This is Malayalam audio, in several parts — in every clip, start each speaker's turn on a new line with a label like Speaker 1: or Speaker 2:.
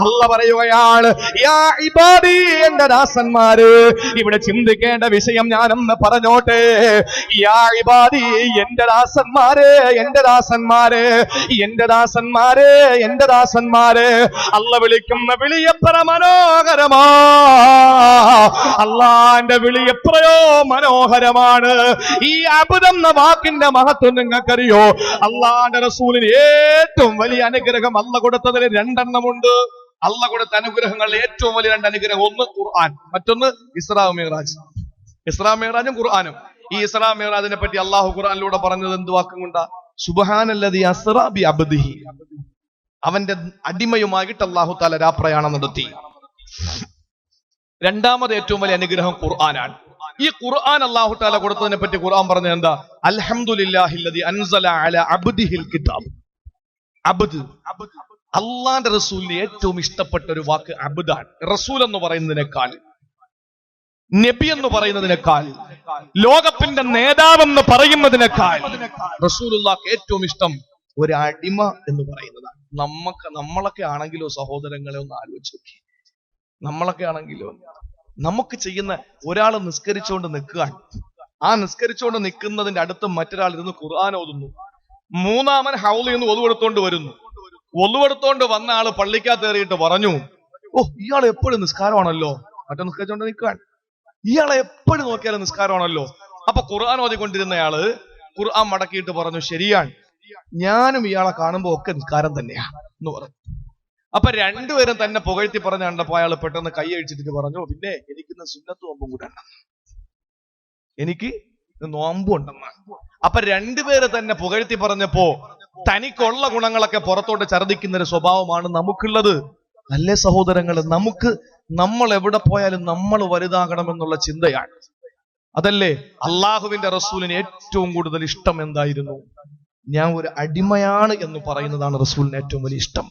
Speaker 1: അല്ല പറയുകയാണ്, യാ ഇബാദി, എന്റെ ദാസന്മാര്. ഇവിടെ ചിന്തിക്കേണ്ട വിഷയം ഞാനൊന്ന് പറഞ്ഞോട്ടെ. യാ ഇബാദി, എന്റെ ദാസന്മാര്, എന്റെ ദാസന്മാര്, എന്റെ ദാസന്മാര്, എന്റെ ദാസന്മാര്. അല്ല വിളിക്കുന്ന വിളി എത്ര മനോഹരമാ! അള്ളാന്റെ വിളി എത്രയോ മനോഹരമാണ്. ഈ അബ്ദ് എന്ന വാക്കിന്റെ മഹത്വം നിങ്ങൾക്കറിയോ? അള്ളാന്റെ റസൂലിന് ഏറ്റവും വലിയ അനുഗ്രഹം അല്ല കൊടുത്തതിൽ രണ്ടെണ്ണമുണ്ട്. അല്ല കൊടുത്ത അനുഗ്രഹങ്ങളിൽ ഏറ്റവും വലിയ രണ്ട് അനുഗ്രഹം, ഒന്ന് ഖുർആൻ, മറ്റൊന്ന് ഇസ്രാ മിഅ്റാജ്. ഇസ്രാ മിഅ്റാജും ഖുർആനും. ഈ ഇസ്രാ മിഅ്റാജിനെ പറ്റി അള്ളാഹു ഖുർആനിലൂടെ പറഞ്ഞത് എന്ത് വാക്കും കൊണ്ടാ? സുബ്ഹാനല്ലദി അസ്റാ ബി അബ്ദിഹി. അവന്റെ അടിമയുമായിട്ട് അള്ളാഹു തആല രാപ്രയാണം നടത്തി. രണ്ടാമത് ഏറ്റവും വലിയ അനുഗ്രഹം ഖുർആനാണ്. ഈ ഖുർആൻ അള്ളാഹു തആല കൊടുത്തതിനെ പറ്റി ഖുർആൻ പറഞ്ഞത് എന്താ? അൽഹംദുലില്ലാഹില്ലദി അൻസല അലാ അബ്ദിഹിൽ കിതാബ്. അബ്ദ്, അള്ളാന്റെ റസൂലിന് ഏറ്റവും ഇഷ്ടപ്പെട്ട ഒരു വാക്ക് അബ്ദാണ്. റസൂൽ എന്ന് പറയുന്നതിനേക്കാൾ, നബി എന്ന് പറയുന്നതിനേക്കാൾ, ലോകത്തിന്റെ നേതാവെന്ന് പറയുന്നതിനേക്കാൾ റസൂലുള്ളാഹിക്ക് ഏറ്റവും ഇഷ്ടം ഒരു അടിമ എന്ന് പറയുന്നതാണ്. നമ്മളൊക്കെ ആണെങ്കിലോ സഹോദരങ്ങളെ ഒന്ന് ആലോചിച്ച് നോക്കി. നമ്മളൊക്കെ ആണെങ്കിലോ നമുക്ക് ചെയ്യുന്ന, ഒരാൾ നിസ്കരിച്ചുകൊണ്ട് നിൽക്കുകയാണ്, ആ നിസ്കരിച്ചുകൊണ്ട് നിൽക്കുന്നതിന്റെ അടുത്ത് മറ്റൊരാൾ ഇരുന്ന് ഖുർആൻ ഓതുന്നു. മൂന്നാമൻ ഹൗളിൽ നിന്ന് ഒതുവെടുത്തോണ്ട് വരുന്നു. ഒതുവെടുത്തോണ്ട് വന്ന ആള് പള്ളിക്കകത്ത് കയറിയിട്ട് പറഞ്ഞു, ഓ ഇയാൾ എപ്പോഴും നിസ്കാരമാണല്ലോ. മറ്റോ നിസ്കരിച്ചോണ്ട് നിൽക്കാൻ, ഇയാളെ എപ്പോഴും നോക്കിയാലും നിസ്കാരമാണല്ലോ. അപ്പൊ ഖുർആൻ ഓതിക്കൊണ്ടിരുന്നയാള് ഖുർആൻ മടക്കിയിട്ട് പറഞ്ഞു, ശരിയാണ്, ഞാനും ഇയാളെ കാണുമ്പോ ഒക്കെ നിസ്കാരം തന്നെയാ എന്ന് പറഞ്ഞു. അപ്പൊ രണ്ടുപേരും തന്നെ പുകഴ്ത്തി പറഞ്ഞ കണ്ടപ്പോ അയാൾ പെട്ടെന്ന് കൈ അഴിച്ചിട്ട് പറഞ്ഞു, പിന്നെ എനിക്കിന്ന് സുന്നത്ത് നോമ്പും കൂടെ ഉണ്ട്, എനിക്ക് നോമ്പും ഉണ്ടെന്ന്. അപ്പൊ രണ്ടുപേര് തന്നെ പുകഴ്ത്തി പറഞ്ഞപ്പോ തനിക്കുള്ള ഗുണങ്ങളൊക്കെ പുറത്തോട്ട് ഛർദിക്കുന്ന ഒരു സ്വഭാവമാണ് നമുക്കുള്ളത്. അല്ലേ സഹോദരങ്ങള്? നമ്മൾ എവിടെ പോയാലും നമ്മൾ വലുതാകണമെന്നുള്ള ചിന്തയാണ്. അതല്ലേ അള്ളാഹുവിന്റെ റസൂലിന് ഏറ്റവും കൂടുതൽ ഇഷ്ടം എന്തായിരുന്നു? ഞാൻ ഒരു അടിമയാണ് എന്ന് പറയുന്നതാണ് റസൂലിന് ഏറ്റവും വലിയ ഇഷ്ടം.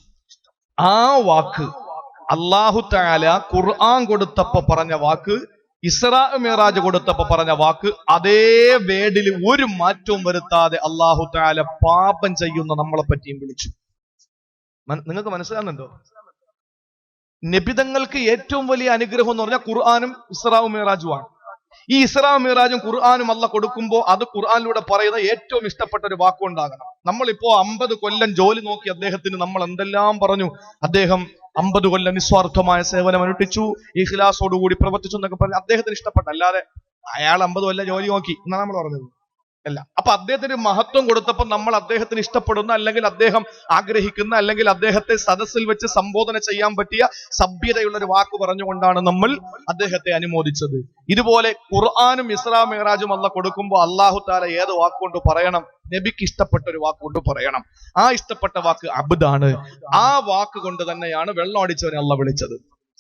Speaker 1: ആ വാക്ക് അല്ലാഹു തആല ഖുർആൻ കൊടുത്തപ്പോ പറഞ്ഞ വാക്ക്, ഇസ്രാ മിഅ്റാജ് കൊടുത്തപ്പോ പറഞ്ഞ വാക്ക്, അതേ വേഡിൽ ഒരു മാറ്റവും വരുത്താതെ അല്ലാഹു തആല പാപം ചെയ്യുന്ന നമ്മളെ പറ്റിയും വിളിച്ചു. നിങ്ങൾക്ക് മനസ്സിലാകുന്നുണ്ടോ? നബിതങ്ങൾക്ക് ഏറ്റവും വലിയ അനുഗ്രഹം എന്ന് പറഞ്ഞാൽ ഖുർആനും ഇസ്രാ മിഅ്റാജുമാണ്. ഈ ഇസ്രാ മിഅ്റാജും ഖുർആനും അല്ല കൊടുക്കുമ്പോൾ അത് ഖുർആനിലൂടെ പറയുന്ന ഏറ്റവും ഇഷ്ടപ്പെട്ട ഒരു വാക്കുണ്ടാകണം. നമ്മളിപ്പോ 50 കൊല്ലം ജോലി നോക്കി അദ്ദേഹത്തിന് നമ്മൾ എന്തെല്ലാം പറഞ്ഞു. അദ്ദേഹം 50 കൊല്ലം നിസ്വാർത്ഥമായ സേവനം അനുഷ്ഠിച്ചു, ഇഖ്ലാസോടുകൂടി പ്രവർത്തിച്ചു എന്നൊക്കെ പറഞ്ഞ് അദ്ദേഹത്തിന് ഇഷ്ടപ്പെട്ട, അല്ലാതെ അയാൾ 50 കൊല്ലം ജോലി നോക്കി എന്നാണ് നമ്മൾ പറഞ്ഞത് അല്ല. അപ്പൊ അദ്ദേഹത്തിന് മഹത്വം കൊടുത്തപ്പോൾ നമ്മൾ അദ്ദേഹത്തിന് ഇഷ്ടപ്പെടുന്ന, അല്ലെങ്കിൽ അദ്ദേഹം ആഗ്രഹിക്കുന്ന, അല്ലെങ്കിൽ അദ്ദേഹത്തെ സദസ്സിൽ വെച്ച് സംബോധന ചെയ്യാൻ പറ്റിയ സഭ്യതയുള്ള ഒരു വാക്ക് പറഞ്ഞുകൊണ്ടാണ് നമ്മൾ അദ്ദേഹത്തെ അനുമോദിച്ചത്. ഇതുപോലെ ഖുർആനും ഇസ്രാ മിഅ്റാജും അല്ല കൊടുക്കുമ്പോൾ അല്ലാഹു തആല ഏത് വാക്കുകൊണ്ട് പറയണം? നബിക്ക് ഇഷ്ടപ്പെട്ട ഒരു വാക്കുകൊണ്ട് പറയണം. ആ ഇഷ്ടപ്പെട്ട വാക്ക് അബ്ദാണ്. ആ വാക്ക് കൊണ്ട് തന്നെയാണ് വെള്ളം അടിച്ചവനെ അല്ല വിളിച്ചത്.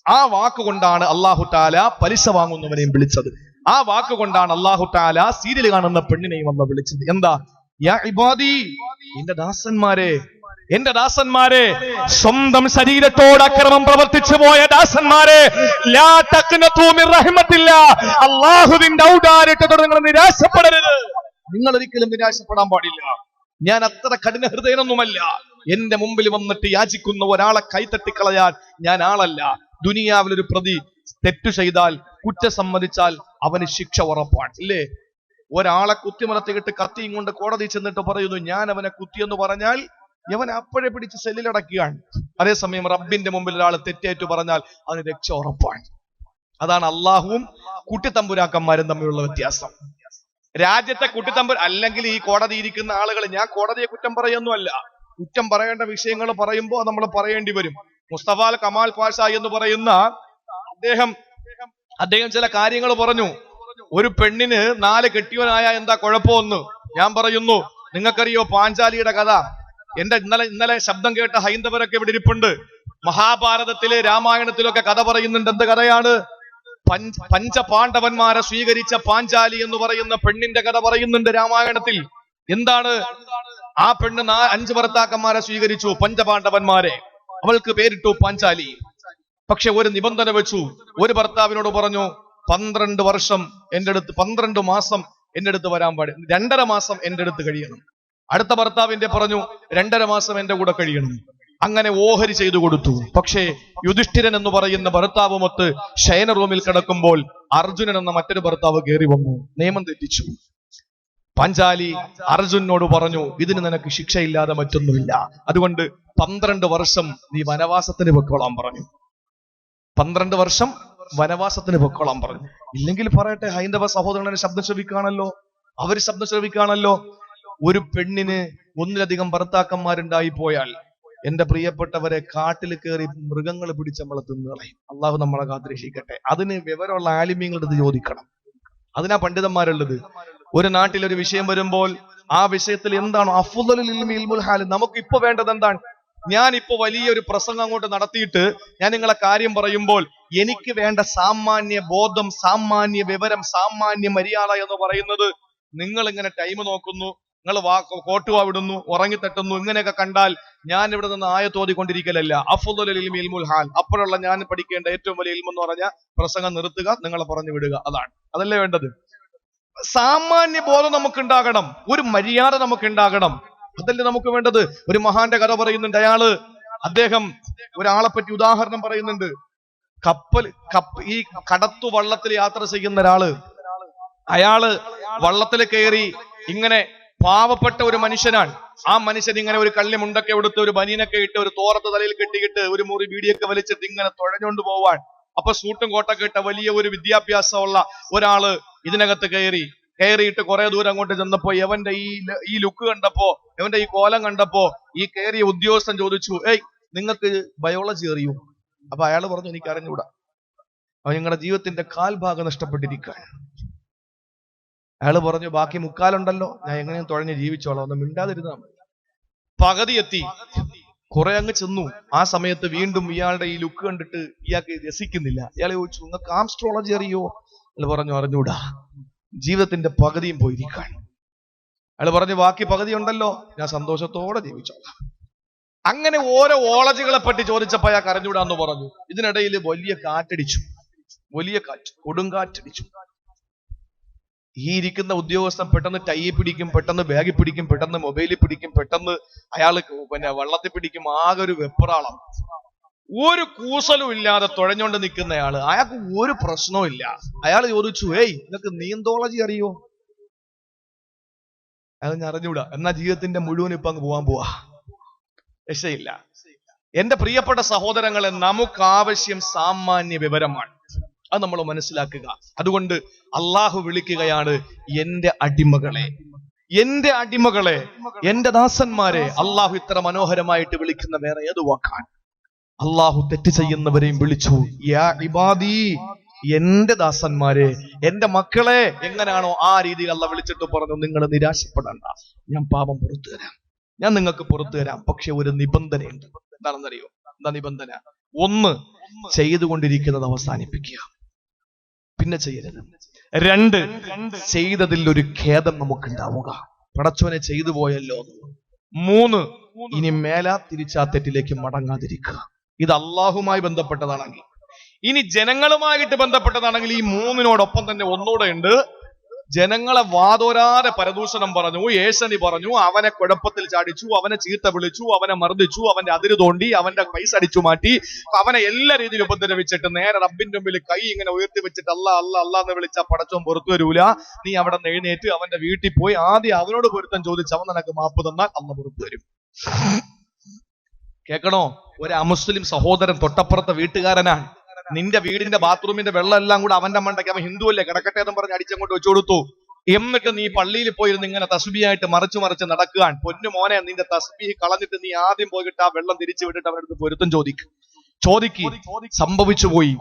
Speaker 1: ആ വാക്ക് കൊണ്ടാണ് അല്ലാഹു തആല പലിശ വാങ്ങുന്നവനെയും വിളിച്ചത്. ആ വാക്ക് കൊണ്ടാണ് അല്ലാഹു തആല സീരിയൽ കാണുന്ന പെണ്ണിനെയും അല്ല വിളിച്ചത്. എന്താ? യാ ഇബാദി, എന്റെ ദാസന്മാരെ, എന്റെ ദാസന്മാരെ, സ്വന്തം ശരീരത്തോട് അക്രമം പ്രവർത്തിച്ചു പോയ ദാസന്മാരെ, ലാ തഖ്നതു മിർ റഹ്മത്തില്ലാ, അല്ലാഹുവിന്റെ ഔദാര്യത്തോട് നിങ്ങൾ നിരാശപ്പെടരുത്. നിങ്ങൾ ഒരിക്കലും നിരാശപ്പെടാൻ പാടില്ല. ഞാൻ അത്ര കഠിന ഹൃദയനൊന്നുമല്ല. എന്റെ മുമ്പിൽ വന്നിട്ട് യാചിക്കുന്ന ഒരാളെ കൈതട്ടിക്കളയാൻ ഞാൻ ആളല്ല. ദുനിയാവിൽ ഒരു പ്രതി തെറ്റു ചെയ്താൽ, കുറ്റം സമ്മതിച്ചാൽ അവന് ശിക്ഷ ഉറപ്പാണ്, ഇല്ലേ? ഒരാളെ കുത്തിമലത്തിട്ട് കത്തിയും കൊണ്ട് കോടതി ചെന്നിട്ട് പറയുന്നു ഞാൻ അവനെ കുത്തിയെന്ന് പറഞ്ഞാൽ അവൻ അപ്പോഴേ പിടിച്ച് സെല്ലിലടക്കുകയാണ്. അതേസമയം റബ്ബിന്റെ മുമ്പിൽ ഒരാൾ തെറ്റേറ്റു പറഞ്ഞാൽ അതിന് രക്ഷ ഉറപ്പാണ്. അതാണ് അള്ളാഹുവും കുട്ടിത്തമ്പുരാക്കന്മാരും തമ്മിലുള്ള വ്യത്യാസം. രാജ്യത്തെ അല്ലെങ്കിൽ ഈ കോടതി ഇരിക്കുന്ന ആളുകൾ, ഞാൻ കോടതിയെ കുറ്റം പറയുന്നല്ല, കുറ്റം പറയേണ്ട വിഷയങ്ങൾ പറയുമ്പോൾ നമ്മൾ പറയേണ്ടി വരും. മുസ്തഫ കമാൽ പാഷ എന്ന് പറയുന്ന അദ്ദേഹം ചില കാര്യങ്ങൾ പറഞ്ഞു. ഒരു പെണ്ണിന് 4 കെട്ടിയവനായ എന്താ കുഴപ്പമൊന്ന് ഞാൻ പറയുന്നു. നിങ്ങൾക്കറിയോ പാഞ്ചാലിയുടെ കഥ? ഇന്നലെ ശബ്ദം കേട്ട ഹൈന്ദവരൊക്കെ ഇവിടെ ഇരിപ്പുണ്ട്. മഹാഭാരതത്തിലെ രാമായണത്തിലൊക്കെ കഥ പറയുന്നുണ്ട്. എന്ത് കഥയാണ്? പഞ്ചപാണ്ഡവന്മാരെ സ്വീകരിച്ച പാഞ്ചാലി എന്ന് പറയുന്ന പെണ്ണിന്റെ കഥ പറയുന്നുണ്ട് രാമായണത്തിൽ. എന്താണ്? ആ പെണ്ണ് 5 ഭർത്താക്കന്മാരെ സ്വീകരിച്ചു, പഞ്ചപാണ്ഡവന്മാരെ. അവൾക്ക് പേരിട്ടു പാഞ്ചാലി. പക്ഷെ ഒരു നിബന്ധന വെച്ചു. ഒരു ഭർത്താവിനോട് പറഞ്ഞു 12 വർഷം എന്റെ അടുത്ത്, 12 മാസം എന്റെ അടുത്ത് വരാൻ പാടില്ല, 2.5 മാസം എന്റെ അടുത്ത് കഴിയണം. അടുത്ത ഭർത്താവിന്റെ പറഞ്ഞു 2.5 മാസം എന്റെ കൂടെ കഴിയണം. അങ്ങനെ ഓഹരി ചെയ്തു കൊടുത്തു. പക്ഷേ യുധിഷ്ഠിരൻ എന്ന് പറയുന്ന ഭർത്താവുമൊത്ത് ശയന റൂമിൽ കിടക്കുമ്പോൾ അർജുനൻ എന്ന മറ്റൊരു ഭർത്താവ് കയറി വന്നു, നിയമം തെറ്റിച്ചു. പാഞ്ചാലി അർജുനോട് പറഞ്ഞു, ഇതിന് നിനക്ക് ശിക്ഷയില്ലാതെ മറ്റൊന്നുമില്ല, അതുകൊണ്ട് 12 വർഷം നീ വനവാസത്തിന് പൊക്കോളാൻ പറഞ്ഞു. 12 വർഷം വനവാസത്തിന് പൊക്കോളാൻ പറഞ്ഞു. ഇല്ലെങ്കിൽ പറയട്ടെ, ഹൈന്ദവ സഹോദരനെ ശബ്ദം ശ്രവിക്കുകയാണല്ലോ, അവർ ശബ്ദം ശ്രവിക്കുകയാണല്ലോ. ഒരു പെണ്ണിന് ഒന്നിലധികം ഭർത്താക്കന്മാരുണ്ടായി പോയാൽ എന്റെ പ്രിയപ്പെട്ടവരെ കാട്ടിൽ കയറി മൃഗങ്ങൾ പിടിച്ച് നമ്മളെ തിന്നുകളയും. അള്ളാഹു നമ്മളെ കാത്തിരക്ഷിക്കട്ടെ. അതിന് വിവരമുള്ള ആലിമ്യങ്ങളുടെ അടുത്ത് ചോദിക്കണം, അതിനാ പണ്ഡിതന്മാരുള്ളത്. ഒരു നാട്ടിൽ ഒരു വിഷയം വരുമ്പോൾ ആ വിഷയത്തിൽ എന്താണ് അഫ്ളലുൽ ഇൽമി ഇൽമുൽ ഹാൽ, നമുക്ക് ഇപ്പൊ വേണ്ടത് എന്താണ്? ഞാനിപ്പോ വലിയൊരു പ്രസംഗം അങ്ങോട്ട് നടത്തിയിട്ട് ഞാൻ നിങ്ങളെ കാര്യം പറയുമ്പോൾ എനിക്ക് വേണ്ട സാമാന്യ ബോധം, സാമാന്യ വിവരം, സാമാന്യ മര്യാദ എന്ന് പറയുന്നത് നിങ്ങൾ ഇങ്ങനെ ടൈം നോക്കുന്നു, നിങ്ങൾ കോട്ടുവാ വിടുന്നു, ഉറങ്ങിത്തട്ടുന്നു, ഇങ്ങനെയൊക്കെ കണ്ടാൽ ഞാൻ ഇവിടെ നിന്ന് ആയത്തോതിക്കൊണ്ടിരിക്കലല്ല. അഫ്ളലുൽ ഇൽമി ഇൽമുൽ ഹാൽ, അപ്പോഴുള്ള ഞാൻ പഠിക്കേണ്ട ഏറ്റവും വലിയ ഇൽമെന്ന് പറഞ്ഞാൽ പ്രസംഗം നിർത്തുക, നിങ്ങളെ പറഞ്ഞു വിടുക, അതാണ്. അതല്ലേ വേണ്ടത്. സാമാന്യ ബോധം നമുക്ക് ഉണ്ടാകണം, ഒരു മര്യാദ നമുക്ക് ഉണ്ടാകണം, അതല്ലേ നമുക്ക് വേണ്ടത്. ഒരു മഹാന്റെ കഥ പറയുന്നുണ്ട്. അദ്ദേഹം ഒരാളെ പറ്റി ഉദാഹരണം പറയുന്നുണ്ട്. ഈ കടത്തു വള്ളത്തിൽ യാത്ര ചെയ്യുന്ന ഒരാള്, അയാള് വള്ളത്തിൽ കയറി, ഇങ്ങനെ പാവപ്പെട്ട ഒരു മനുഷ്യനാണ്. ആ മനുഷ്യൻ ഇങ്ങനെ ഒരു കള്ളി മുണ്ടൊക്കെ എടുത്ത്, ഒരു ബനീനൊക്കെ ഇട്ട്, ഒരു തോറത്ത് തലയിൽ കെട്ടിയിട്ട്, ഒരു മുറി ബീഡിയൊക്കെ വലിച്ചിട്ട് ഇങ്ങനെ തുഴഞ്ഞുകൊണ്ട് പോവാൻ. അപ്പൊ സൂട്ടും കോട്ടൊക്കെ ഇട്ട വലിയ ഒരു വിദ്യാഭ്യാസമുള്ള ഒരാള് ഇതിനകത്ത് കയറിയിട്ട് കുറെ ദൂരം അങ്ങോട്ട് ചെന്നപ്പോ എവന്റെ ഈ ലുക്ക് കണ്ടപ്പോ, എവന്റെ ഈ കോലം കണ്ടപ്പോ ഈ കയറിയ ഉദ്യോഗസ്ഥൻ ചോദിച്ചു, ഏയ് നിങ്ങൾക്ക് ബയോളജി അറിയൂ? അപ്പൊ അയാൾ പറഞ്ഞു, എനിക്ക് അറിഞ്ഞൂടാ. അപ്പൊ നിങ്ങളുടെ ജീവിതത്തിന്റെ കാൽഭാഗം നഷ്ടപ്പെട്ടിരിക്കാൻ. അയാൾ പറഞ്ഞു, ബാക്കി മുക്കാലുണ്ടല്ലോ, ഞാൻ എങ്ങനെയും തുഴഞ്ഞ് ജീവിച്ചോളാം, ഒന്ന് മിണ്ടാതിരുന്നാ മതി. പകുതി എത്തി, കുറെ അങ്ങ് ചെന്നു. ആ സമയത്ത് വീണ്ടും ഇയാളുടെ ഈ ലുക്ക് കണ്ടിട്ട് ഇയാൾക്ക് രസിക്കുന്നില്ല. ഇയാളെ ചോദിച്ചു, നിങ്ങൾക്ക് ആസ്ട്രോളജി അറിയോ? അയാൾ പറഞ്ഞു, അറിഞ്ഞൂടാ. ജീവിതത്തിന്റെ പകുതിയും പോയിരിക്കാൻ. അയാൾ പറഞ്ഞു, ബാക്കി പകുതി ഉണ്ടല്ലോ, ഞാൻ സന്തോഷത്തോടെ ജീവിച്ചോളാം. അങ്ങനെ ഓരോ ഓളജികളെ പറ്റി ചോദിച്ചപ്പോ അയാൾക്ക് അറിഞ്ഞൂടാന്ന് പറഞ്ഞു. ഇതിനിടയിൽ വലിയ കാറ്റടിച്ചു, വലിയ കാറ്റ്, കൊടുങ്കാറ്റടിച്ചു. ഈ ഇരിക്കുന്ന ഉദ്യോഗസ്ഥൻ പെട്ടെന്ന് ടൈ പിടിക്കും, പെട്ടെന്ന് ബാഗിൽ പിടിക്കും, പെട്ടെന്ന് മൊബൈലിൽ പിടിക്കും, പെട്ടെന്ന് അയാൾ വള്ളത്തിൽ പിടിക്കും. ആകെ ഒരു വെപ്രാളം. ഒരു കൂസലും ഇല്ലാതെ തുഴഞ്ഞുകൊണ്ട് നിൽക്കുന്നയാള്, അയാൾക്ക് ഒരു പ്രശ്നവും ഇല്ല. അയാൾ ചോദിച്ചു, ഏയ് നിങ്ങൾക്ക് നീന്തോളജി അറിയോ? അയാൾ ഞാൻ അറിഞ്ഞൂടാ. എന്നാ ജീവിതത്തിന്റെ മുഴുവൻ ഇപ്പൊ അങ്ങ് പോവാ, രക്ഷയില്ല. എന്റെ പ്രിയപ്പെട്ട സഹോദരങ്ങളെ, നമുക്ക് ആവശ്യം സാമാന്യ വിവരമാണ്. അത് നമ്മൾ മനസ്സിലാക്കുക. അതുകൊണ്ട് അള്ളാഹു വിളിക്കുകയാണ്, എന്റെ അടിമകളെ, എന്റെ അടിമകളെ, എന്റെ ദാസന്മാരെ. അള്ളാഹു ഇത്ര മനോഹരമായിട്ട് വിളിക്കുന്ന വേറെ ഏത് വാക്കാൻ? അള്ളാഹു തെറ്റ് ചെയ്യുന്നവരെയും വിളിച്ചു, യാ ഇബാദി, എന്റെ ദാസന്മാരെ, എന്റെ മക്കളെ. എങ്ങനെയാണോ ആ രീതിയിൽ അള്ളാഹ് വിളിച്ചിട്ട് പറഞ്ഞു, നിങ്ങൾ നിരാശപ്പെടണ്ട, ഞാൻ പാപം പുറത്തു തരാം, ഞാൻ നിങ്ങൾക്ക് പുറത്തു തരാം. പക്ഷെ ഒരു നിബന്ധനയുണ്ട്. എന്താണെന്നറിയോ? എന്താ നിബന്ധന? ഒന്ന്, ചെയ്തുകൊണ്ടിരിക്കുന്നത് അവസാനിപ്പിക്കുക, പിന്നെ ചെയ്യരുത്. 2, ചെയ്തതിൽ ഒരു ഖേദം നമുക്കുണ്ടാവുക, പടച്ചോനെ ചെയ്തു പോയല്ലോ. 3, ഇനി മേലാ തിരിച്ചാ തെറ്റിലേക്ക് മടങ്ങാതിരിക്കുക. ഇത് അള്ളാഹുമായി ബന്ധപ്പെട്ടതാണെങ്കിൽ. ഇനി ജനങ്ങളുമായിട്ട് ബന്ധപ്പെട്ടതാണെങ്കിൽ ഈ 3നോടൊപ്പം തന്നെ ഒന്നുകൂടെ ഉണ്ട്. ജനങ്ങളെ വാതോരാതെ പരദൂഷണം പറഞ്ഞു, ഏശനി പറഞ്ഞു, അവനെ കുഴപ്പത്തിൽ ചാടിച്ചു, അവനെ ചീത്ത വിളിച്ചു, അവനെ മർദ്ദിച്ചു, അവന്റെ അതിര് തോണ്ടി, അവന്റെ പൈസ അടിച്ചു മാറ്റി, അവനെ എല്ലാ രീതിയിലും ഉപദ്രവിച്ചിട്ട് നേരെ റബ്ബിന്റെ മുമ്പിൽ കൈ ഇങ്ങനെ ഉയർത്തി വെച്ചിട്ട് അല്ലാ അല്ലാ അല്ലാ എന്ന് വിളിച്ചാൽ പടച്ചോൻ പുറത്തു വരൂല. നീ അവിടെ നിന്ന് എഴുന്നേറ്റ് അവന്റെ വീട്ടിൽ പോയി ആദ്യം അവനോട് പൊരുത്തം ചോദിച്ച് അവൻ നിനക്ക് മാപ്പ് തന്നാൽ അന്ന് പുറത്തു വരും. കേൾക്കണോ? ഒരു അമുസ്ലിം സഹോദരൻ തൊട്ടപ്പുറത്തെ വീട്ടുകാരനാണ്. നിന്റെ വീടിന്റെ ബാത്റൂമിന്റെ വെള്ളം എല്ലാം കൂടെ അവന്റെ മണ്ടയ്ക്ക്, അവൻ ഹിന്ദു അല്ലേ, കിടക്കട്ടെ എന്ന് പറഞ്ഞ് അടിച്ചങ്ങോട്ട് വെച്ചു കൊടുത്തു. എന്നിട്ട് നീ പള്ളിയിൽ പോയിരുന്ന് ഇങ്ങനെ തസ്ബീഹായിട്ട് മറിച്ച് നടക്കുകയാണ്. പൊന്നു മോനെ, നിന്റെ തസ്ബീഹ് കളഞ്ഞിട്ട് നീ ആദ്യം പോയിട്ട് ആ വെള്ളം തിരിച്ചു വിട്ടിട്ട് അവനടുത്ത് പൊരുത്തം ചോദിക്ക്. സംഭവിച്ചു പോയി.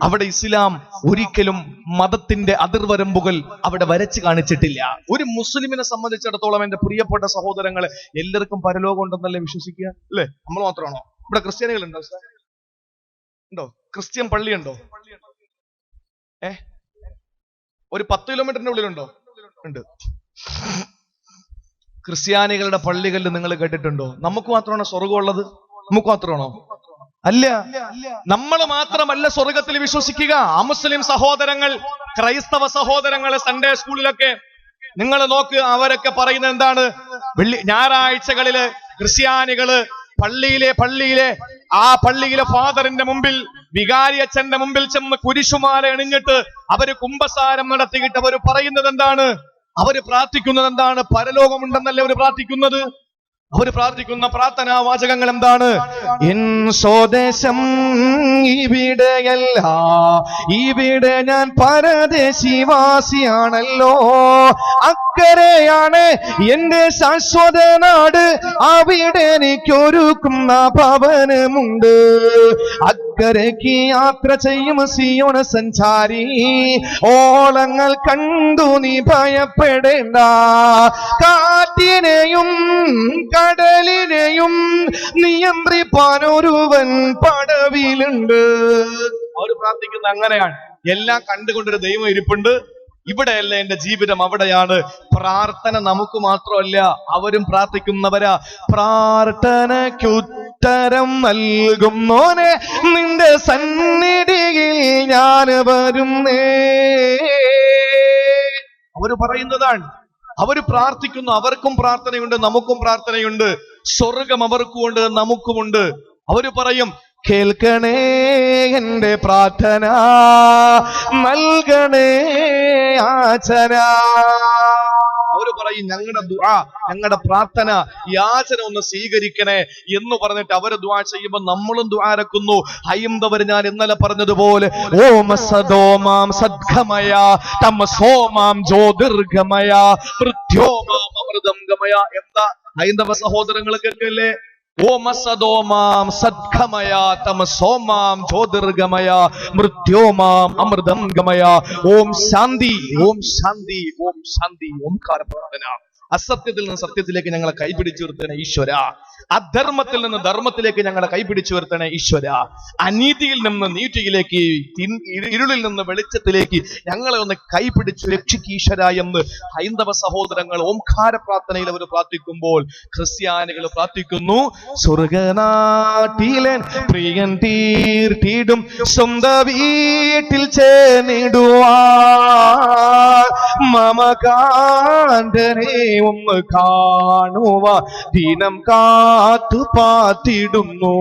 Speaker 1: അവിടെ ഇസ്ലാം ഒരിക്കലും മതത്തിന്റെ അതിർവരമ്പുകൾ അവിടെ വരച്ചു കാണിച്ചിട്ടില്ല. ഒരു മുസ്ലിമിനെ സംബന്ധിച്ചിടത്തോളം, എന്റെ പ്രിയപ്പെട്ട സഹോദരങ്ങളെ, എല്ലാവർക്കും പരലോകം ഉണ്ടെന്നല്ലേ വിശ്വസിക്കുക, അല്ലേ? നമ്മൾ മാത്രമാണോ? ഇവിടെ ക്രിസ്ത്യാനികളുണ്ടോ? ഉണ്ടോ? ക്രിസ്ത്യൻ പള്ളിയുണ്ടോ? ഒരു 10 കിലോമീറ്ററിന്റെ ഉള്ളിലുണ്ടോ? ഉണ്ട്. ക്രിസ്ത്യാനികളുടെ പള്ളികളിൽ നിങ്ങൾ കേട്ടിട്ടുണ്ടോ? നമുക്ക് മാത്രമാണോ സ്വർഗമുള്ളത്? നമുക്ക് മാത്രമാണോ? അല്ല. നമ്മൾ മാത്രമല്ല സ്വർഗത്തിൽ വിശ്വസിക്കുക. അമുസ്ലിം സഹോദരങ്ങൾ, ക്രൈസ്തവ സഹോദരങ്ങള് സൺഡേ സ്കൂളിലൊക്കെ നിങ്ങൾ നോക്ക്, അവരൊക്കെ പറയുന്നത് എന്താണ്? ഞായറാഴ്ചകളില് ക്രിസ്ത്യാനികള് പള്ളിയിലെ ഫാദറിന്റെ മുമ്പിൽ, വികാരി അച്ഛന്റെ മുമ്പിൽ ചെന്ന് കുരിശുമാല അണിഞ്ഞിട്ട് അവര് കുമ്പസാരം നടത്തിയിട്ട് അവര് പറയുന്നത് എന്താണ്? അവര് പ്രാർത്ഥിക്കുന്നത് എന്താണ്? പരലോകമുണ്ടെന്നല്ലേ അവര് പ്രാർത്ഥിക്കുന്നത്? അവര് പ്രാർത്ഥിക്കുന്ന പ്രാർത്ഥനാ വാചകങ്ങൾ എന്താണ്? എൻ സ്വദേശം ഇവിടെയല്ല, ഇവിടെ ഞാൻ പരദേശിവാസിയാണല്ലോ, അക്കരെയാണ് എന്റെ ശാശ്വത നാട്, അവിടെ എനിക്കൊരുക്കുന്ന ഭവനമുണ്ട്. അക്കരയ്ക്ക് യാത്ര ചെയ്യും സിയോൻ സഞ്ചാരി, ഓളങ്ങൾ കണ്ടു നീ ഭയപ്പെടേണ്ട, കാറ്റിനെയും കടലിനെയും നിയന്ത്രിപ്പാൻ ഒരുവൻ പടവിലുണ്ട്. അവർ പ്രാർത്ഥിക്കുന്നത് അങ്ങനെയാണ്. എല്ലാം കണ്ടുകൊണ്ടൊരു ദൈവം ഇരിപ്പുണ്ട്, ഇവിടെയല്ല എന്റെ ജീവിതം, അവിടെയാണ്. പ്രാർത്ഥന നമുക്ക് മാത്രമല്ല, അവരും പ്രാർത്ഥിക്കുന്നവരാ. പ്രാർത്ഥനയ്ക്കുത്തരം നൽകുന്നോനെ, നിന്റെ സന്നിധിയിൽ ഞാൻ വരുന്നേ. അവര് പറയുന്നതാണ്, അവര് പ്രാർത്ഥിക്കുന്നു. അവർക്കും പ്രാർത്ഥനയുണ്ട്, നമുക്കും പ്രാർത്ഥനയുണ്ട്. സ്വർഗം അവർക്കുമുണ്ട്, നമുക്കുമുണ്ട്. അവര് പറയും, കേൾക്കണേ എന്റെ പ്രാർത്ഥന, നൽകണേ യാചന. അവര് പറയും, ഞങ്ങളുടെ ദുആ, ഞങ്ങളുടെ പ്രാർത്ഥന, യാചന ഒന്ന് സ്വീകരിക്കണേ എന്ന് പറഞ്ഞിട്ട് അവര് ദുആ ചെയ്യുമ്പോൾ നമ്മളും ദുആ ഇറക്കുന്നു. ഹൈന്ദവര് ഞാൻ ഇന്നലെ പറഞ്ഞതുപോലെ ഓം സദോമാം സദ്ഗമയ തമസോമാം ജ്യോതിർഗമയ മൃത്യോമാം അമൃതം ഗമയ. എന്താ ഹൈന്ദവ സഹോദരങ്ങൾ കേൾക്കല്ലേ? ഓം സദോമാം സദ്ഗമയ തമസോമാം ജ്യോതിർഗമയ മൃത്യോമാം അമൃതം ഗമയ. ഓം ശാന്തി, ഓം ശാന്തി, ഓം ശാന്തി. ഓംകാര പ്രാർത്ഥന. അസത്യത്തിൽ നിന്ന് സത്യത്തിലേക്ക് ഞങ്ങളെ കൈപിടിച്ചു നിർത്തണേ ഈശ്വര. അധർമ്മത്തിൽ നിന്ന് ധർമ്മത്തിലേക്ക് ഞങ്ങളെ കൈപിടിച്ചു നിർത്തണേ ഈശ്വര. അനീതിയിൽ നിന്ന് നീതിയിലേക്ക്, ഇരുളിൽ നിന്ന് വെളിച്ചത്തിലേക്ക് ഞങ്ങളെ ഒന്ന് കൈപിടിച്ചു രക്ഷിക്ക് ഈശ്വര എന്ന് ഹൈന്ദവ സഹോദരങ്ങൾ ഓംകാര പ്രാർത്ഥനയിൽ അവർ പ്രാർത്ഥിക്കുമ്പോൾ ക്രിസ്ത്യാനികൾ പ്രാർത്ഥിക്കുന്നു, സ്വർഗനാട്ടിലൻ പ്രിയൻ തീർത്തിടും സ്വന്ത വീട്ടിൽ ചേർന്നിടുവാൻ മമകാന്തനെ ഒന്ന് കാണുക ദിനം കാത്തു പാത്തിടുന്നു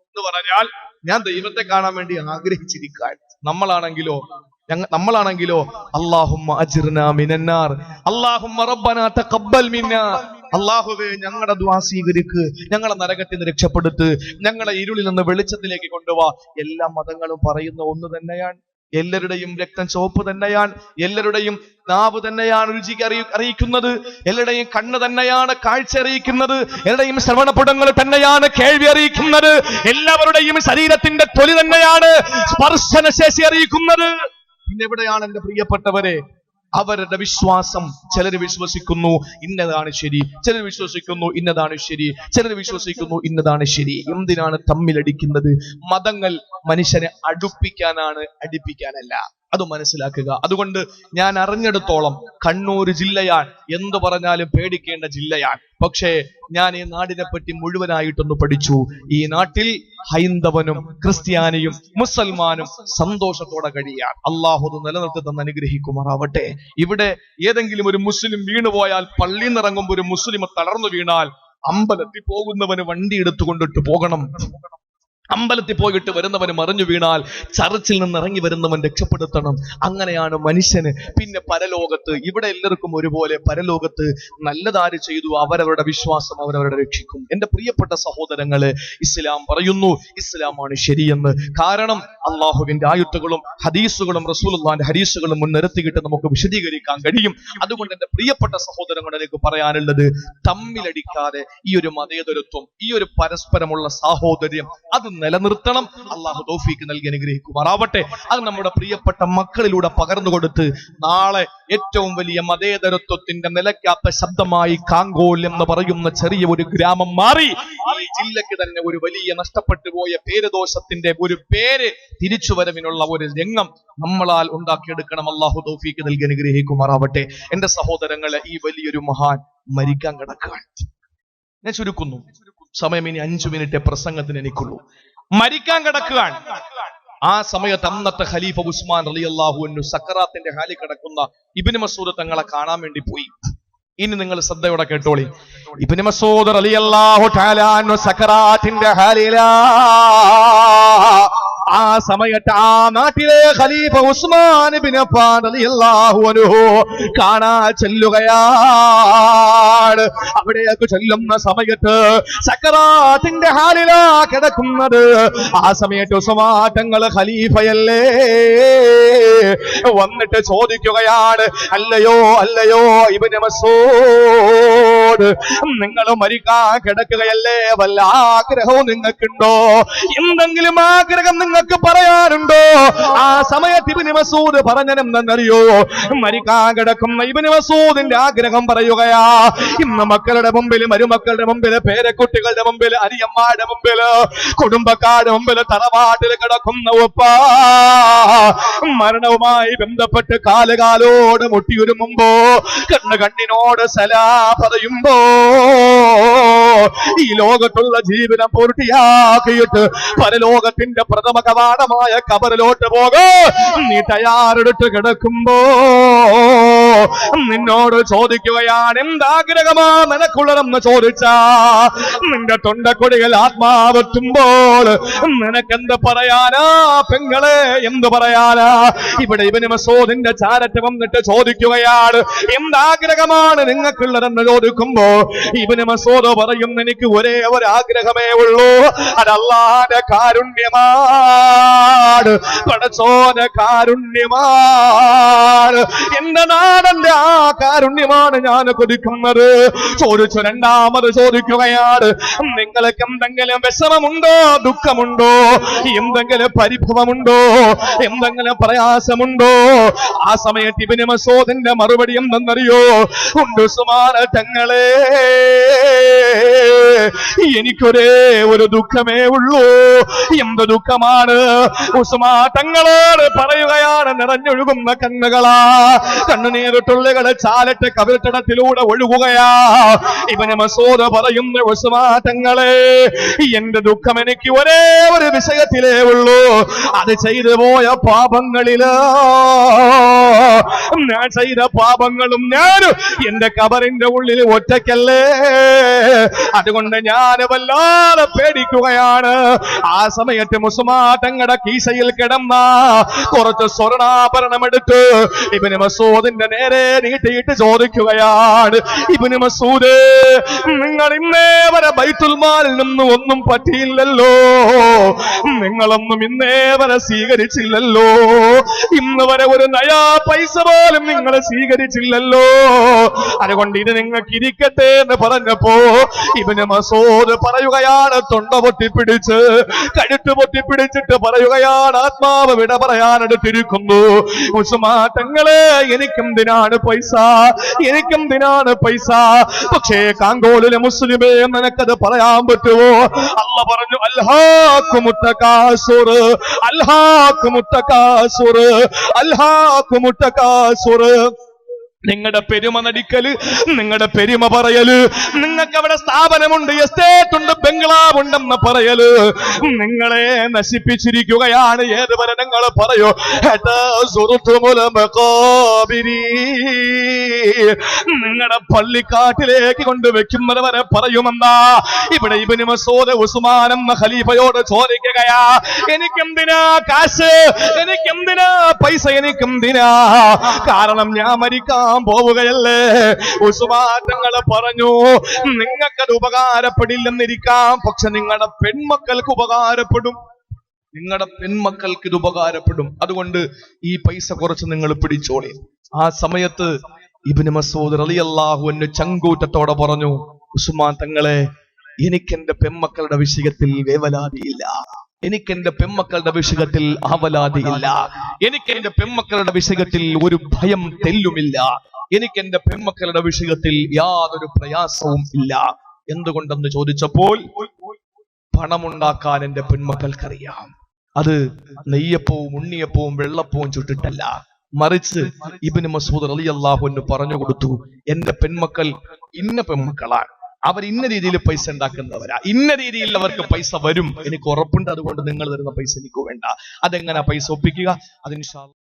Speaker 1: എന്ന് പറഞ്ഞാൽ, ഞാൻ ദൈവത്തെ കാണാൻ വേണ്ടി ആഗ്രഹിച്ചിരിക്കാൻ. നമ്മളാണെങ്കിലോ അല്ലാഹുമ്മ അജ്ർനാ മിനന്നാർ, അല്ലാഹുമ്മ റബ്ബനാ തഖബ്ബൽ മിന്നാ. അല്ലാഹുവേ, ഞങ്ങളുടെ ദുആ സ്വീകരിക്ക്, ഞങ്ങളെ നരകത്തിൽ നിന്ന് രക്ഷപ്പെടുത്ത്, ഞങ്ങളെ ഇരുളിൽ നിന്ന് വെളിച്ചത്തിലേക്ക് കൊണ്ടുപോവാ. എല്ലാ മതങ്ങളും പറയുന്ന ഒന്ന് തന്നെയാണ്. എല്ലാവരുടെയും രക്തം ചുവപ്പ് തന്നെയാണ്, എല്ലാവരുടെയും നാവ് തന്നെയാണ് രുചി അറിയിക്കുന്നത്, എല്ലാവരുടെയും കണ്ണ് തന്നെയാണ് കാഴ്ച അറിയിക്കുന്നത്, എല്ലാവരുടെയും ശ്രവണപുടങ്ങൾ തന്നെയാണ് കേൾവി അറിയിക്കുന്നത്, എല്ലാവരുടെയും ശരീരത്തിന്റെ തൊലി തന്നെയാണ് സ്പർശനശേഷി അറിയിക്കുന്നത്. പിന്നെ എവിടെയാണ് എന്റെ പ്രിയപ്പെട്ടവരെ അവരുടെ വിശ്വാസം? ചിലർ വിശ്വസിക്കുന്നു ഇന്നതാണ് ശരി, ചിലർ വിശ്വസിക്കുന്നു ഇന്നതാണ് ശരി, ചിലർ വിശ്വസിക്കുന്നു ഇന്നതാണ് ശരി. എന്തിനാണ് തമ്മിലടിക്കുന്നത്? മതങ്ങൾ മനുഷ്യനെ അടുപ്പിക്കാനാണ്, അടിപ്പിക്കാനല്ല. അത് മനസ്സിലാക്കുക. അതുകൊണ്ട് ഞാൻ അറിഞ്ഞെടുത്തോളം കണ്ണൂർ ജില്ലയാണ്, എന്തു പറഞ്ഞാലും പേടിക്കേണ്ട ജില്ലയാണ്. പക്ഷേ ഞാൻ ഈ നാടിനെ പറ്റി മുഴുവനായിട്ടൊന്ന് പഠിച്ചു. ഈ നാട്ടിൽ ഹൈന്ദവനും ക്രിസ്ത്യാനിയും മുസൽമാനും സന്തോഷത്തോടെ കഴിയാൻ അള്ളാഹു നിലനിർത്തി തന്ന് അനുഗ്രഹിക്കുമാറാവട്ടെ. ഇവിടെ ഏതെങ്കിലും ഒരു മുസ്ലിം വീണുപോയാൽ, പള്ളിയിൽ നിന്നിറങ്ങുമ്പോൾ ഒരു മുസ്ലിം തളർന്നു വീണാൽ, അമ്പലത്തിൽ പോകുന്നവന് വണ്ടി എടുത്തുകൊണ്ടിട്ട് പോകണം. അമ്പലത്തിൽ പോയിട്ട് വരുന്നവന് മറിഞ്ഞു വീണാൽ ചർച്ചിൽ നിന്ന് ഇറങ്ങി വരുന്നവൻ രക്ഷപ്പെടുത്തണം. അങ്ങനെയാണ് മനുഷ്യന്. പിന്നെ പരലോകത്ത്, ഇവിടെ എല്ലാവർക്കും ഒരുപോലെ, പരലോകത്ത് നല്ലതാര് ചെയ്തു അവരവരുടെ വിശ്വാസം അവരവരുടെ രക്ഷിക്കും. എന്റെ പ്രിയപ്പെട്ട സഹോദരങ്ങളെ, ഇസ്ലാം പറയുന്നു ഇസ്ലാമാണ് ശരിയെന്ന്. കാരണം അള്ളാഹുവിന്റെ ആയത്തുകളും ഹദീസുകളും റസൂലുള്ളാഹിന്റെ ഹദീസുകളും മുൻനിർത്തിയിട്ട് നമുക്ക് വിശദീകരിക്കാൻ കഴിയും. അതുകൊണ്ട് എന്റെ പ്രിയപ്പെട്ട സഹോദരങ്ങളിലേക്ക് പറയാനുള്ളത്, തമ്മിലടിക്കാതെ ഈ ഒരു മതേതരത്വം, ഈ ഒരു പരസ്പരമുള്ള സാഹോദര്യം അത് നിലനിർത്തണം. അള്ളാഹു തൗഫീക്ക് നൽകി അനുഗ്രഹിക്കുമാറാവട്ടെ. അത് നമ്മുടെ പ്രിയപ്പെട്ട മക്കളിലൂടെ പകർന്നു കൊടുത്ത് നാളെ ഏറ്റവും വലിയ മതേതരത്വത്തിന്റെ നിലയ്ക്കാത്ത ശബ്ദമായി കാങ്കോൽ എന്ന് പറയുന്ന ചെറിയ ഒരു ഗ്രാമം മാറി ഈ ജില്ലക്ക് തന്നെ ഒരു വലിയ നഷ്ടപ്പെട്ടു പോയ പേരുദോഷത്തിന്റെ ഒരു പേര് തിരിച്ചുവരവിനുള്ള ഒരു രംഗം നമ്മളാൽ ഉണ്ടാക്കിയെടുക്കണം. അള്ളാഹു തൗഫീക്ക് നൽകി അനുഗ്രഹിക്കുമാറാവട്ടെ. എന്റെ സഹോദരങ്ങളെ, ഈ വലിയൊരു മഹാൻ മരിക്കാൻ കിടക്കുകയാണ്. ഞാൻ ചുരുക്കുന്നു, സമയം ഇനി 5 മിനിറ്റ് പ്രസംഗത്തിന് എനിക്കുള്ളൂ. മരിക്കാൻ കിടക്കുകയാണ്. ആ സമയത്ത് അന്നത്തെ ഖലീഫ ഉസ്മാൻ റളിയല്ലാഹു അൻഹു സക്കറാത്തിന്റെ ഹാലിൽ കിടക്കുന്ന ഇബ്നു മസ്ഊദ് തങ്ങളെ കാണാൻ വേണ്ടി പോയി. ഇനി നിങ്ങൾ ശ്രദ്ധയോടെ കേട്ടോളി. ഇബ്നു മസ്ഊദ് റളിയല്ലാഹു തആല അൻഹു സക്കറാത്തിന്റെ ഹാലിലാ. ആ സമയത്ത് ആ നാട്ടിലെ ഖലീഫ ഉസ്മാൻ ഇബ്നു അഫ്ഫാൻ റളിയല്ലാഹു അൻഹു കാണാൻ ചെല്ലുകയാണ്. അവിടേക്ക് ചെല്ലുന്ന സമയത്ത് സക്കറാത്തിന്റെ ഹാലിലാ കിടക്കുന്നത്. ആ സമയത്ത് ഉസ്മാൻ തങ്ങൾ ഖലീഫയല്ലേ വന്നിട്ട് ചോദിക്കുകയാണ്, അല്ലയോ ഇബ്നു മസ്ഊദ്, നിങ്ങൾ മരിക്കാൻ കിടക്കുകയല്ലേ, വല്ല ആഗ്രഹവും നിങ്ങൾക്കുണ്ടോ? എന്തെങ്കിലും ആഗ്രഹം നിങ്ങൾക്ക് പറയാനുണ്ടോ? ആ സമയത്ത് ഇബ്നു മസ്ഊദ് പറഞ്ഞെന്നറിയോ? മരിക്കാൻ കിടക്കുന്ന ഇബ്നു മസ്ഊദിന്റെ ആഗ്രഹം പറയുകയാ, ഇന്ന് മക്കളുടെ മുമ്പിൽ, മരുമക്കളുടെ മുമ്പിൽ, പേരക്കുട്ടികളുടെ മുമ്പിൽ, അരിയന്മാരുടെ മുമ്പിൽ, കുടുംബക്കാരുടെ മുമ്പിൽ, തറവാട്ടിൽ കിടക്കുന്ന ഉപ്പാ മരണവുമായി ബന്ധപ്പെട്ട് കാലുകാലോട് മുട്ടിയുരുമുമ്പോ, കണ്ണിനോട് സലാ പറയുമ്പോ, ഈ ലോകത്തുള്ള ജീവിതം പൂർത്തിയാക്കിയിട്ട് പരലോകത്തിന്റെ പ്രഥമ കവാടമായ ഖബറിലോട്ട് പോകോ നീ തയ്യാറെടുത്ത് കിടക്കുമ്പോ നിന്നോട് ചോദിക്കുകയാണ്, എന്താഗ്രഹമാ നിനക്കുള്ളതെന്ന് ചോദിച്ചാ നിന്റെ തൊണ്ടക്കൊടികൾ ആത്മാവെത്തുമ്പോൾ നിനക്കെന്ത് പറയാനാ പെങ്ങളെ, എന്ത് പറയാനാ? ഇവിടെ ഇബ്നു മസ്ഊദിന്റെ ചാരത്ത് വന്നിട്ട് ചോദിക്കുകയാണ്, എന്താഗ്രഹമാണ് നിങ്ങൾക്കുള്ളതെന്ന് ചോദിക്കുമ്പോ ഇബ്നു മസ്ഊദ് പറയും, എനിക്ക് ഒരേ ഒരു ആഗ്രഹമേ ഉള്ളൂ, അത് അല്ലാഹുവിന്റെ കാരുണ്യമാണ്, പടച്ചോന്റെ കാരുണ്യമാണ്, എന്റെ നാടന്റെ ആ കാരുണ്യമാണ് ഞാൻ കൊതിക്കുന്നത്. ചോദിച്ചു രണ്ടാമത് ചോദിക്കുകയാണ്, നിങ്ങൾക്ക് എന്തെങ്കിലും വിഷമമുണ്ടോ, ദുഃഖമുണ്ടോ, എന്തെങ്കിലും പരിഭവമുണ്ടോ, എന്തെങ്കിലും പ്രയാസമുണ്ടോ? ആ സമയത്ത് ഇബ്നു മസ്ഊദിന്റെ മറുപടി എന്തെന്നറിയോ? ഉണ്ട് ഉസ്മാൻ തങ്ങളെ, എനിക്കൊരേ ഒരു ദുഃഖമേ ഉള്ളൂ. എന്ത് ദുഃഖമാണ്? ഉസ്മാൻ തങ്ങളോട് പറയുകയാണ്, നിറഞ്ഞൊഴുകുന്ന കണ്ണുകളാ, കണ്ണുനീരുട്ടുള്ളികളെ ചാലറ്റ് കവിൾത്തടത്തിലൂടെ ഒഴുകുകയാ. ഇബ്നു മസ്ഊദ് പറയുന്നു, ഉസ്മാൻ തങ്ങളെ, എന്റെ ദുഃഖം എനിക്ക് ഒരേ ഒരു വിഷയത്തിലേ ഉള്ളൂ, അത് ചെയ്തു പോയ പാപങ്ങളില്, ഞാൻ ചെയ്ത പാപങ്ങളും ഞാൻ എന്റെ ഖബറിന്റെ ഉള്ളിൽ ഒറ്റയ്ക്കല്ലേ, അതുകൊണ്ട് ഞാൻ വല്ലാതെ പേടിക്കുകയാണ്. ആ സമയത്ത് ഉസ്മാൻ തങ്ങളുടെ കീശയിൽ കിടന്ന കുറച്ച് സ്വർണ്ണാഭരണം എടുത്ത് ഇബ്നു മസ്ഊദിന്റെ നേരെ നീട്ടിയിട്ട് ചോദിക്കുകയാണ്, ഇബ്നു മസ്ഊദ്, നിങ്ങൾ ഇന്നേ വരെ ബൈത്തുൽ മാലിൽ നിന്നും ഒന്നും പറ്റിയില്ലല്ലോ, നിങ്ങളൊന്നും ഇന്നേ വരെ സ്വീകരിച്ചില്ലല്ലോ, ഇന്ന് വരെ ഒരു നയാ പൈസ പോലും നിങ്ങൾ സ്വീകരിച്ചില്ലല്ലോ, അതുകൊണ്ട് ഇത് നിങ്ങൾക്ക് ഇരിക്കട്ടെ എന്ന് പറഞ്ഞപ്പോ ഇബ്നു മസ്ഊദ് പറയുകയാണ്, തൊണ്ട പൊട്ടിപ്പിടിച്ച് കഴുത്ത് പൊട്ടിപ്പിടിച്ചിട്ട് പറയുകയാണ്, ആത്മാവ് വിട പറയാനെടുത്തിരിക്കുന്നു, ഉസ്മാൻ തങ്ങളെ, എനിക്കെന്തിനാണ് പൈസ, എനിക്കെന്തിനാണ് പൈസ? പക്ഷേ കാങ്കോളിലെ മുസ്ലിമേ, നിനക്കത് പറയാൻ പറ്റുമോ? അല്ലാഹു പറഞ്ഞു, അൽഹാകുമുത് തകാസുർ, അൽഹാകുമുത് തകാസുർ, അൽഹാകുമുത് തകാസുർ. നിങ്ങളുടെ പെരുമ നടിക്കല്, നിങ്ങളുടെ പെരുമ പറയല്, നിങ്ങൾക്ക് അവിടെ സ്ഥാപനമുണ്ട്, എസ്റ്റേറ്റ് ഉണ്ട്, ബംഗ്ലാവ് ഉണ്ടെന്ന് പറയല് നിങ്ങളെ നശിപ്പിച്ചിരിക്കുകയാണ്. ഏതുവരെ നിങ്ങൾ പറയൂ, നിങ്ങളുടെ പള്ളിക്കാട്ടിലേക്ക് കൊണ്ടുവെക്കുന്നത് വരെ പറയുമെന്നാ ഇവിടെ ഇബ്നു മസ്ഊദ് ഉസ്മാൻ എന്ന ഖലീഫയോട് ചോദിക്കുകയാ, എനിക്കെന്തിനാ കാശ്, എനിക്കെന്തിനാ പൈസ, എനിക്കെന്തിനാ? കാരണം ഞാൻ മരിക്കാൻ പോവുകയല്ലേ. ഉസ്മാൻ തങ്ങൾ പറഞ്ഞു, നിങ്ങൾക്കത് ഉപകാരപ്പെടില്ലെന്നിരിക്കാം, പക്ഷെ നിങ്ങളുടെ പെൺമക്കൾക്ക് ഉപകാരപ്പെടും, നിങ്ങളുടെ പെൺമക്കൾക്ക് ഇത് ഉപകാരപ്പെടും, അതുകൊണ്ട് ഈ പൈസ കുറച്ച് നിങ്ങൾ പിടിച്ചോളി. ആ സമയത്ത് ഇബ്നു മസ്ഊദ് റളിയല്ലാഹു അൻഹു ചങ്കൂറ്റത്തോടെ പറഞ്ഞു, ഉസ്മാൻ തങ്ങളെ, എനിക്കെന്റെ പെൺമക്കളുടെ വിഷയത്തിൽ വേവലാതിയില്ല, എനിക്കെന്റെ പെൺമക്കളുടെ വിഷയത്തിൽ ആവലാതിയില്ല, എനിക്കെന്റെ പെൺമക്കളുടെ വിഷയത്തിൽ ഒരു ഭയം തെല്ലുമില്ല, എനിക്കെന്റെ പെൺമക്കളുടെ വിഷയത്തിൽ യാതൊരു പ്രയാസവും ഇല്ല. എന്തുകൊണ്ടെന്ന് ചോദിച്ചപ്പോൾ, പണമുണ്ടാക്കാൻ എന്റെ പെൺമക്കൾക്കറിയാം, അത് നെയ്യപ്പവും ഉണ്ണിയപ്പവും വെള്ളപ്പവും ചുട്ടിട്ടല്ല, മറിച്ച് ഇബ്നു മസ്ഊദ് റളിയല്ലാഹു അൻഹു പറഞ്ഞു കൊടുത്തു, എന്റെ പെൺമക്കൾ ഇന്ന പെൺമക്കളാണ്, അവർ ഇന്ന രീതിയിൽ പൈസ ഉണ്ടാക്കുന്നവരാ, ഇന്ന രീതിയിൽ അവർക്ക് പൈസ വരും, എനിക്ക് ഉറപ്പുണ്ട്, അതുകൊണ്ട് നിങ്ങൾ തരുന്ന പൈസ എനിക്ക് വേണ്ട. അതെങ്ങനെ പൈസ ഒപ്പിക്കുക? അത് ഇൻഷാ അല്ലാഹ്